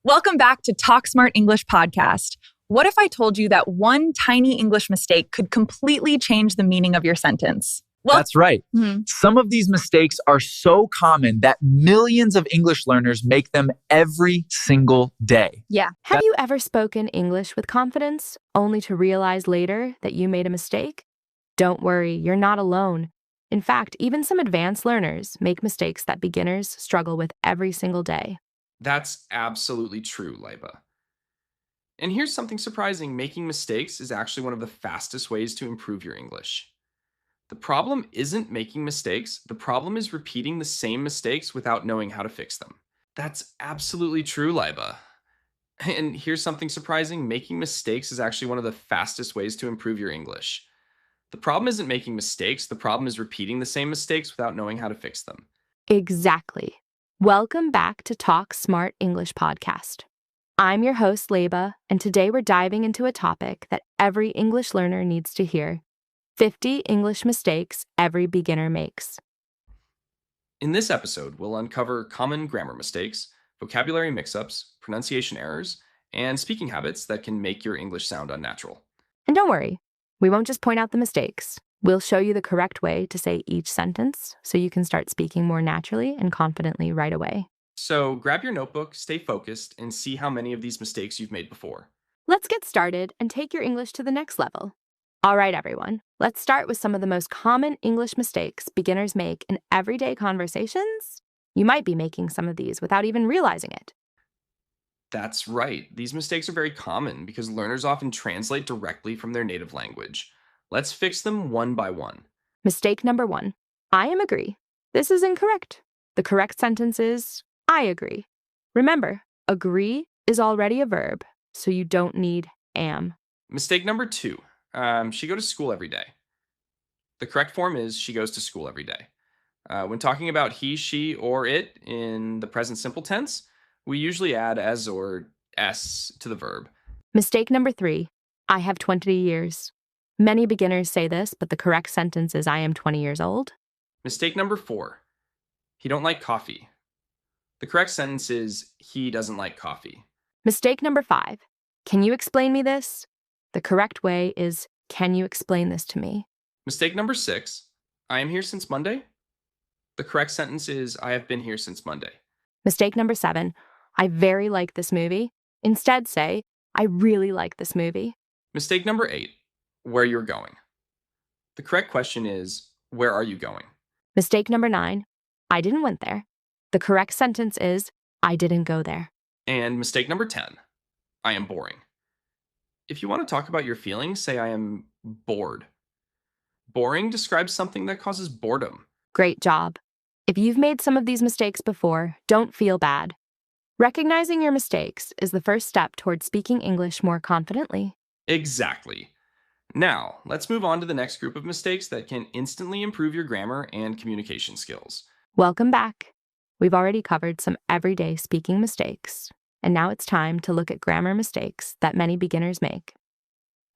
Welcome back to Talk Smart English podcast. What if I told you that one tiny English mistake could completely change the meaning of your sentence? Well, that's right. Some of these mistakes are so common that millions of English learners make them every single day. Yeah. Have you ever spoken English with confidence, only to realize later that you made a mistake? Don't worry, you're not alone. In fact, even some advanced learners make mistakes that beginners struggle with every single day. That's absolutely true, Leiba. And here's something surprising. Making mistakes is actually one of the fastest ways to improve your English. The problem isn't making mistakes. The problem is repeating the same mistakes without knowing how to fix them. That's absolutely true, Leiba. And here's something surprising. Making mistakes is actually one of the fastest ways to improve your English. The problem isn't making mistakes. The problem is repeating the same mistakes without knowing how to fix them. Exactly. Welcome back to Talk Smart English podcast. I'm your host, Leiba, and today we're diving into a topic that every English learner needs to hear: 50 English mistakes every beginner makes. In this episode, we'll uncover common grammar mistakes, vocabulary mix-ups, pronunciation errors, and speaking habits that can make your English sound unnatural. And don't worry, we won't just point out the mistakes. We'll show you the correct way to say each sentence so you can start speaking more naturally and confidently right away. So grab your notebook, stay focused, and see how many of these mistakes you've made before. Let's get started and take your English to the next level. All right, everyone, let's start with some of the most common English mistakes beginners make in everyday conversations. You might be making some of these without even realizing it. That's right. These mistakes are very common because learners often translate directly from their native language. Let's fix them one by one. Mistake number 1. I am agree. This is incorrect. The correct sentence is, I agree. Remember, agree is already a verb, so you don't need am. Mistake number 2. She goes to school every day. The correct form is she goes to school every day. When talking about he, she, or it in the present simple tense, we usually add as or s to the verb. Mistake number 3. I have 20 years. Many beginners say this, but the correct sentence is I am 20 years old. Mistake number 4. He don't like coffee. The correct sentence is he doesn't like coffee. Mistake number 5. Can you explain me this? The correct way is can you explain this to me? Mistake number 6. I am here since Monday. The correct sentence is I have been here since Monday. Mistake number 7. I very like this movie. Instead say, I really like this movie. Mistake number 8. Where you're going. The correct question is, where are you going? Mistake number 9. I didn't went there. The correct sentence is, I didn't go there. And mistake number 10. I am boring. If you want to talk about your feelings, say I am bored. Boring describes something that causes boredom. Great job. If you've made some of these mistakes before, don't feel bad. Recognizing your mistakes is the first step towards speaking English more confidently. Exactly. Now, let's move on to the next group of mistakes that can instantly improve your grammar and communication skills. Welcome back. We've already covered some everyday speaking mistakes, and now it's time to look at grammar mistakes that many beginners make.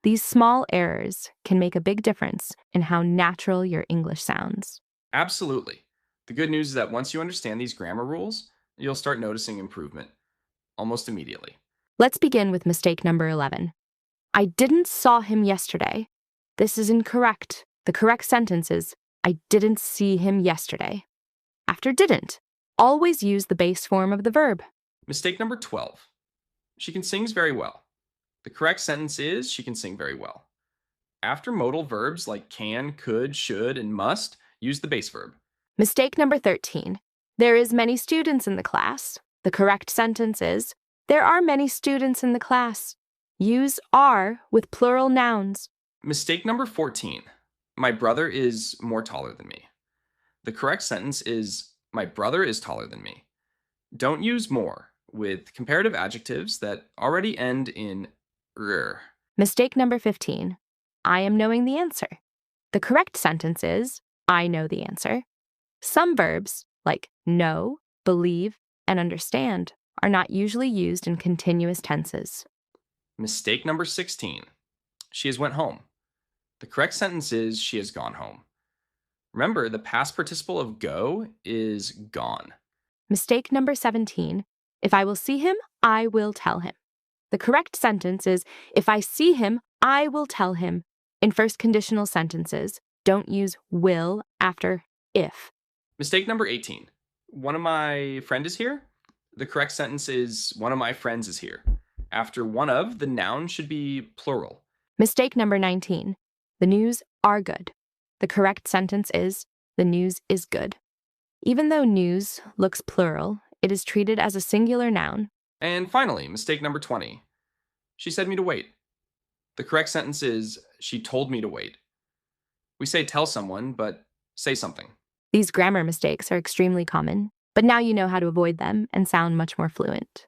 These small errors can make a big difference in how natural your English sounds. Absolutely. The good news is that once you understand these grammar rules, you'll start noticing improvement almost immediately. Let's begin with mistake number 11. I didn't saw him yesterday. This is incorrect. The correct sentence is, I didn't see him yesterday. After didn't, always use the base form of the verb. Mistake number 12. She can sing very well. The correct sentence is, she can sing very well. After modal verbs like can, could, should, and must, use the base verb. Mistake number 13. There is many students in the class. The correct sentence is, there are many students in the class. Use are with plural nouns. Mistake number 14. My brother is more taller than me. The correct sentence is, my brother is taller than me. Don't use more with comparative adjectives that already end in r. Mistake number 15. I am knowing the answer. The correct sentence is, I know the answer. Some verbs, like know, believe, and understand, are not usually used in continuous tenses. Mistake number 16. She has went home. The correct sentence is, she has gone home. Remember, the past participle of go is gone. Mistake number 17. If I will see him, I will tell him. The correct sentence is, if I see him, I will tell him. In first conditional sentences, don't use will after if. Mistake number 18. One of my friend is here. The correct sentence is one of my friends is here. After one of, the noun should be plural. Mistake number 19. The news are good. The correct sentence is, the news is good. Even though news looks plural, it is treated as a singular noun. And finally, mistake number 20. She said me to wait. The correct sentence is, she told me to wait. We say tell someone, but say something. These grammar mistakes are extremely common, but now you know how to avoid them and sound much more fluent.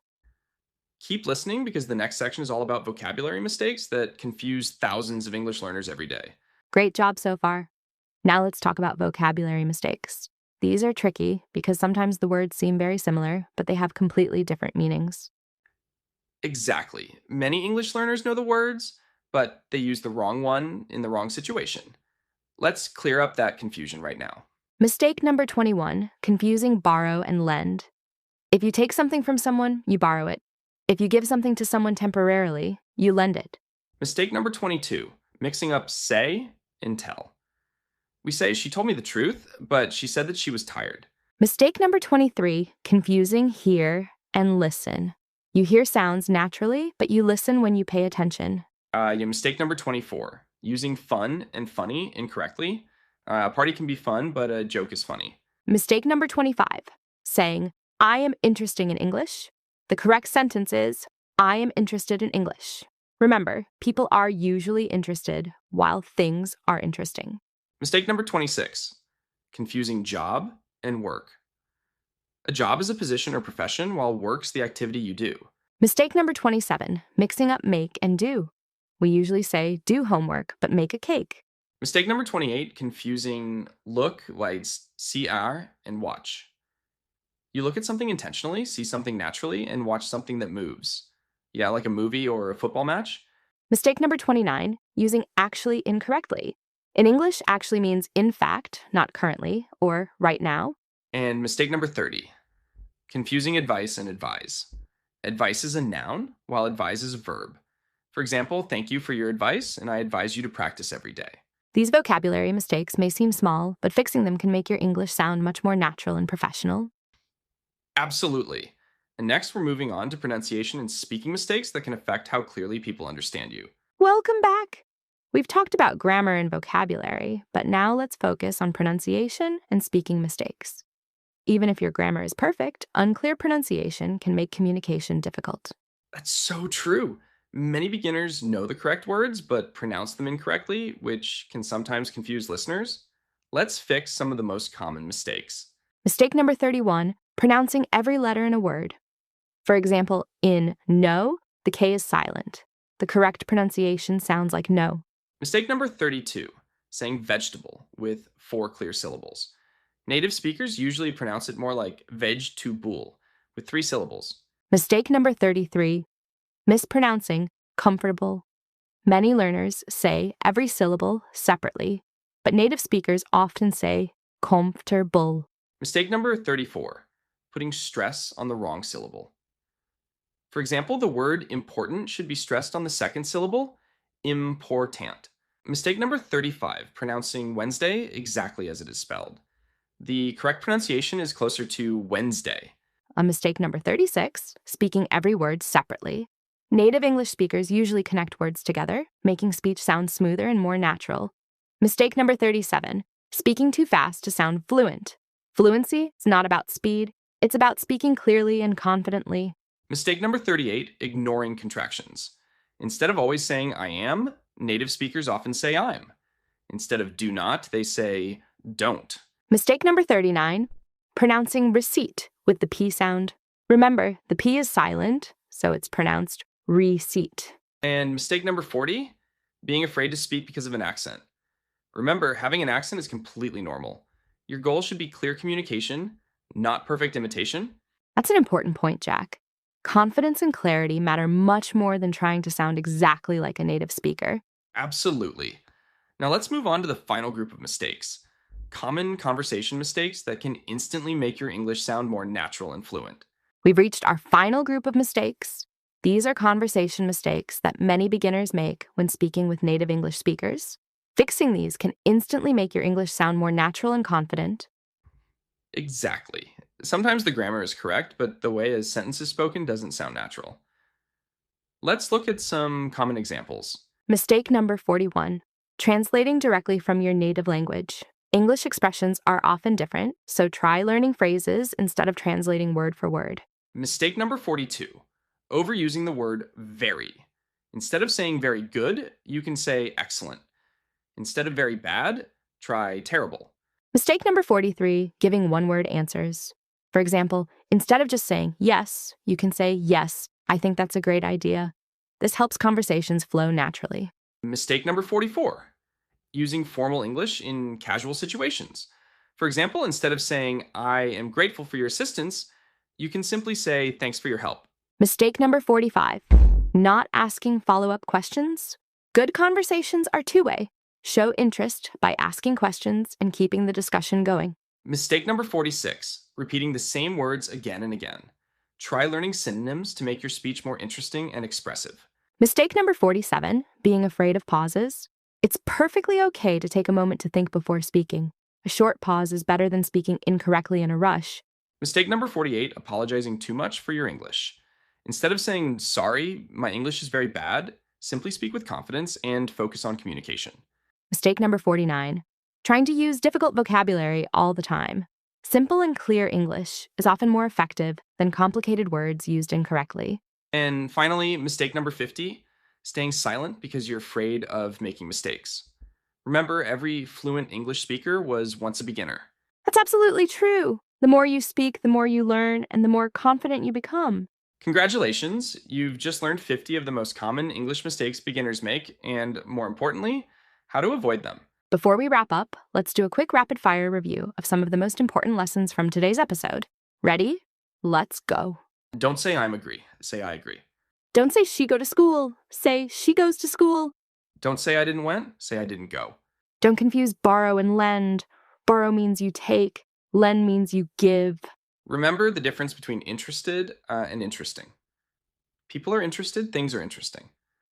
Keep listening because the next section is all about vocabulary mistakes that confuse thousands of English learners every day. Great job so far. Now let's talk about vocabulary mistakes. These are tricky because sometimes the words seem very similar, but they have completely different meanings. Exactly. Many English learners know the words, but they use the wrong one in the wrong situation. Let's clear up that confusion right now. Mistake number 21, confusing borrow and lend. If you take something from someone, you borrow it. If you give something to someone temporarily, you lend it. Mistake number 22, mixing up say and tell. We say she told me the truth, but she said that she was tired. Mistake number 23, confusing hear and listen. You hear sounds naturally, but you listen when you pay attention. Mistake number 24, using fun and funny incorrectly. A party can be fun, but a joke is funny. Mistake number 25, saying, I am interested in English. The correct sentence is, I am interested in English. Remember, people are usually interested while things are interesting. Mistake number 26, confusing job and work. A job is a position or profession, while work's the activity you do. Mistake number 27, mixing up make and do. We usually say do homework, but make a cake. Mistake number 28, confusing look, like CR, and watch. You look at something intentionally, see something naturally, and watch something that moves. Yeah, like a movie or a football match. Mistake number 29, using actually incorrectly. In English, actually means in fact, not currently, or right now. And mistake number 30, confusing advice and advise. Advice is a noun, while advise is a verb. For example, thank you for your advice, and I advise you to practice every day. These vocabulary mistakes may seem small, but fixing them can make your English sound much more natural and professional. Absolutely. And next, we're moving on to pronunciation and speaking mistakes that can affect how clearly people understand you. Welcome back! We've talked about grammar and vocabulary, but now let's focus on pronunciation and speaking mistakes. Even if your grammar is perfect, unclear pronunciation can make communication difficult. That's so true. Many beginners know the correct words, but pronounce them incorrectly, which can sometimes confuse listeners. Let's fix some of the most common mistakes. Mistake number 31, pronouncing every letter in a word. For example, in no, the K is silent. The correct pronunciation sounds like no. Mistake number 32, saying vegetable with 4 clear syllables. Native speakers usually pronounce it more like vegetable with 3 syllables. Mistake number 33, mispronouncing comfortable. Many learners say every syllable separately, but native speakers often say comfortable. Mistake number 34, putting stress on the wrong syllable. For example, the word important should be stressed on the second syllable, important. Mistake number 35, pronouncing Wednesday exactly as it is spelled. The correct pronunciation is closer to Wednesday. Mistake number 36, speaking every word separately. Native English speakers usually connect words together, making speech sound smoother and more natural. Mistake number 37, speaking too fast to sound fluent. Fluency is not about speed, it's about speaking clearly and confidently. Mistake number 38, ignoring contractions. Instead of always saying I am, native speakers often say I'm. Instead of do not, they say don't. Mistake number 39, pronouncing receipt with the P sound. Remember, the P is silent, so it's pronounced receipt. And mistake number 40, being afraid to speak because of an accent. Remember, having an accent is completely normal. Your goal should be clear communication, not perfect imitation. That's an important point, Jack. Confidence and clarity matter much more than trying to sound exactly like a native speaker. Absolutely. Now let's move on to the final group of mistakes. Common conversation mistakes that can instantly make your English sound more natural and fluent. We've reached our final group of mistakes. These are conversation mistakes that many beginners make when speaking with native English speakers. Fixing these can instantly make your English sound more natural and confident. Exactly. Sometimes the grammar is correct, but the way a sentence is spoken doesn't sound natural. Let's look at some common examples. Mistake number 41. Translating directly from your native language. English expressions are often different, so try learning phrases instead of translating word for word. Mistake number 42. Overusing the word very. Instead of saying very good, you can say excellent. Instead of very bad, try terrible. Mistake number 43. Giving one-word answers. For example, instead of just saying yes, you can say yes, I think that's a great idea. This helps conversations flow naturally. Mistake number 44. Using formal English in casual situations. For example, instead of saying, I am grateful for your assistance, you can simply say, thanks for your help. Mistake number 45. Not asking follow-up questions. Good conversations are two-way. Show interest by asking questions and keeping the discussion going. Mistake number 46. Repeating the same words again and again. Try learning synonyms to make your speech more interesting and expressive. Mistake number 47. Being afraid of pauses. It's perfectly okay to take a moment to think before speaking. A short pause is better than speaking incorrectly in a rush. Mistake number 48. Apologizing too much for your English. Instead of saying, sorry, my English is very bad, simply speak with confidence and focus on communication. Mistake number 49. Trying to use difficult vocabulary all the time. Simple and clear English is often more effective than complicated words used incorrectly. And finally, mistake number 50, staying silent because you're afraid of making mistakes. Remember, every fluent English speaker was once a beginner. That's absolutely true. The more you speak, the more you learn, and the more confident you become. Congratulations, you've just learned 50 of the most common English mistakes beginners make, and more importantly, how to avoid them. Before we wrap up, let's do a quick rapid-fire review of some of the most important lessons from today's episode. Ready? Let's go. Don't say I'm agree, say I agree. Don't say she go to school. Say she goes to school. Don't say I didn't went, say I didn't go. Don't confuse borrow and lend. Borrow means you take. Lend means you give. Remember the difference between interested and interesting. People are interested, things are interesting.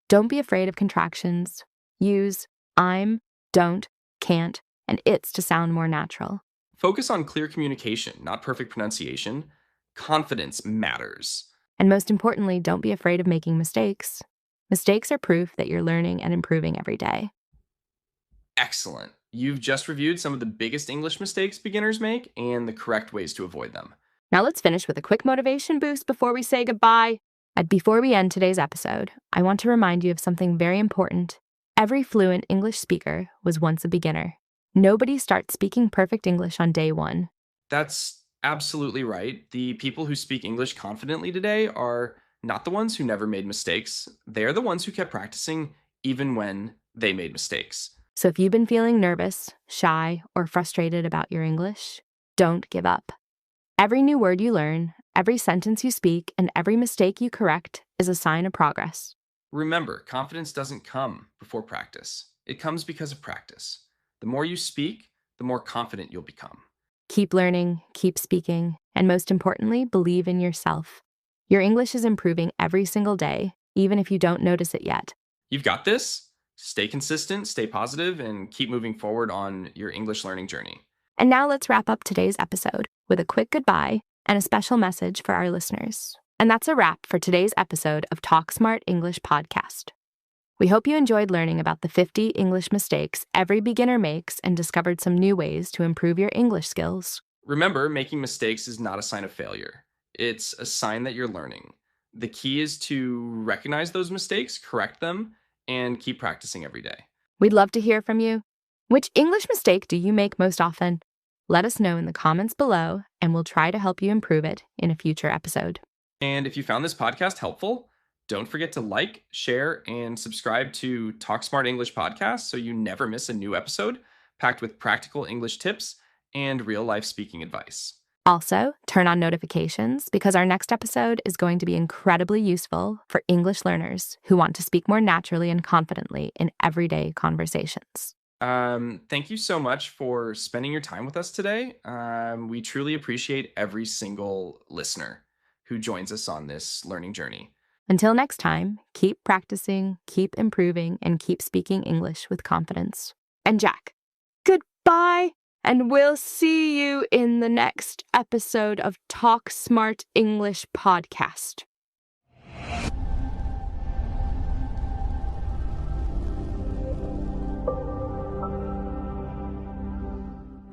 Don't be afraid of contractions. Use I'm, don't, can't, and it's to sound more natural. Focus on clear communication, not perfect pronunciation. Confidence matters. And most importantly, don't be afraid of making mistakes. Mistakes are proof that you're learning and improving every day. Excellent. You've just reviewed some of the biggest English mistakes beginners make and the correct ways to avoid them. Now let's finish with a quick motivation boost before we say goodbye. And before we end today's episode, I want to remind you of something very important. Every fluent English speaker was once a beginner. Nobody starts speaking perfect English on day one. That's absolutely right. The people who speak English confidently today are not the ones who never made mistakes. They're the ones who kept practicing even when they made mistakes. So if you've been feeling nervous, shy, or frustrated about your English, don't give up. Every new word you learn, every sentence you speak, and every mistake you correct is a sign of progress. Remember, confidence doesn't come before practice. It comes because of practice. The more you speak, the more confident you'll become. Keep learning, keep speaking, and most importantly, believe in yourself. Your English is improving every single day, even if you don't notice it yet. You've got this. Stay consistent, stay positive, and keep moving forward on your English learning journey. And now let's wrap up today's episode with a quick goodbye and a special message for our listeners. And that's a wrap for today's episode of Talk Smart English Podcast. We hope you enjoyed learning about the 50 English mistakes every beginner makes and discovered some new ways to improve your English skills. Remember, making mistakes is not a sign of failure. It's a sign that you're learning. The key is to recognize those mistakes, correct them, and keep practicing every day. We'd love to hear from you. Which English mistake do you make most often? Let us know in the comments below, and we'll try to help you improve it in a future episode. And if you found this podcast helpful, don't forget to like, share, and subscribe to Talk Smart English Podcast so you never miss a new episode packed with practical English tips and real-life speaking advice. Also, turn on notifications because our next episode is going to be incredibly useful for English learners who want to speak more naturally and confidently in everyday conversations. Thank you so much for spending your time with us today. We truly appreciate every single listener who joins us on this learning journey. Until next time, keep practicing, keep improving, and keep speaking English with confidence. And Jack, goodbye, and we'll see you in the next episode of Talk Smart English Podcast.